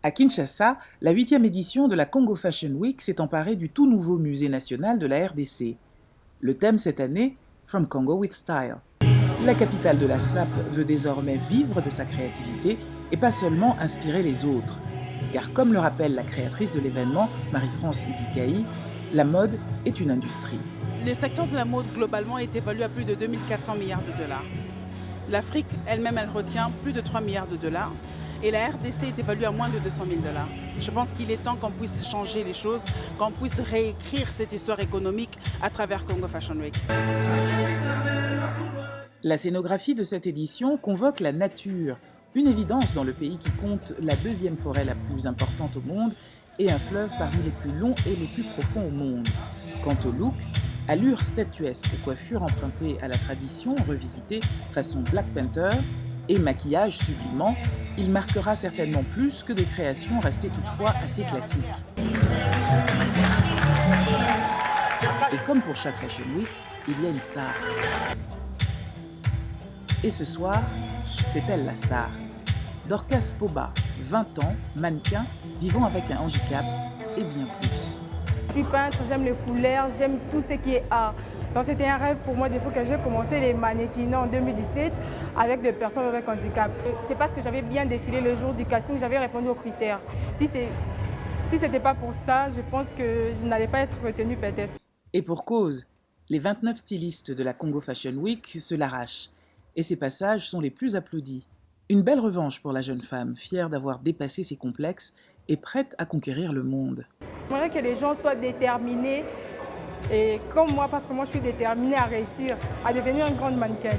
À Kinshasa, la 8e édition de la Congo Fashion Week s'est emparée du tout nouveau musée national de la RDC. Le thème cette année, From Congo with Style. La capitale de la SAP veut désormais vivre de sa créativité et pas seulement inspirer les autres. Car comme le rappelle la créatrice de l'événement, Marie-France Idikaï, la mode est une industrie. Le secteur de la mode globalement est évalué à plus de 2400 milliards de dollars. L'Afrique elle-même, elle retient plus de 3 milliards de dollars. Et la RDC est évaluée à moins de 200 000 dollars. Je pense qu'il est temps qu'on puisse changer les choses, qu'on puisse réécrire cette histoire économique à travers Congo Fashion Week. La scénographie de cette édition convoque la nature, une évidence dans le pays qui compte la deuxième forêt la plus importante au monde et un fleuve parmi les plus longs et les plus profonds au monde. Quant au look, allure statuesque, coiffure empruntée à la tradition, revisitée façon Black Panther, et maquillage sublimant, il marquera certainement plus que des créations restées toutefois assez classiques. Et comme pour chaque Fashion Week, il y a une star. Et ce soir, c'est elle la star. Dorcas Poba, 20 ans, mannequin, vivant avec un handicap et bien plus. Je suis peintre, j'aime les couleurs, j'aime tout ce qui est art. Donc c'était un rêve pour moi depuis que j'ai commencé les mannequinats en 2017 avec des personnes avec handicap. C'est parce que j'avais bien défilé le jour du casting, j'avais répondu aux critères. Si ce n'était pas pour ça, je pense que je n'allais pas être retenue peut-être. Et pour cause, les 29 stylistes de la Congo Fashion Week se l'arrachent. Et ces passages sont les plus applaudis. Une belle revanche pour la jeune femme, fière d'avoir dépassé ses complexes et prête à conquérir le monde. J'aimerais que les gens soient déterminés, et comme moi, parce que moi je suis déterminée à réussir, à devenir une grande mannequin.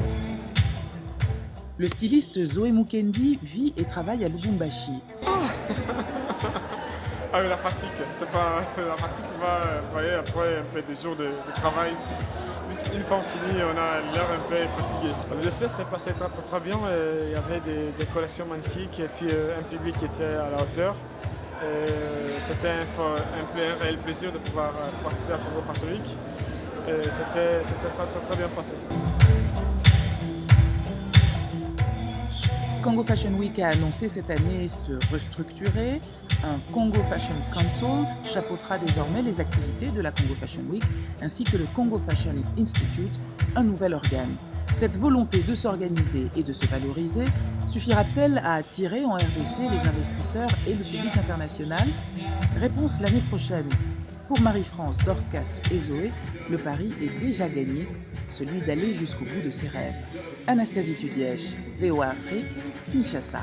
Le styliste Zoé Mukendi vit et travaille à Lubumbashi. Ah oui, la fatigue, c'est pas la fatigue qui va, voyez, après un peu de jours de travail. Une fois fini, on a l'air un peu fatigué. Le défilé s'est passé très bien. Il y avait des collections magnifiques et puis un public qui était à la hauteur. C'était un réel plaisir de pouvoir participer à Congo Fashion Week. C'était très bien passé. Congo Fashion Week a annoncé cette année se restructurer. Un Congo Fashion Council chapeautera désormais les activités de la Congo Fashion Week, ainsi que le Congo Fashion Institute, un nouvel organe. Cette volonté de s'organiser et de se valoriser suffira-t-elle à attirer en RDC les investisseurs et le public international? Réponse l'année prochaine. Pour Marie-France, Dorcas et Zoé, le pari est déjà gagné, celui d'aller jusqu'au bout de ses rêves. Anastasie Tudièche, VOA Afrique, Kinshasa.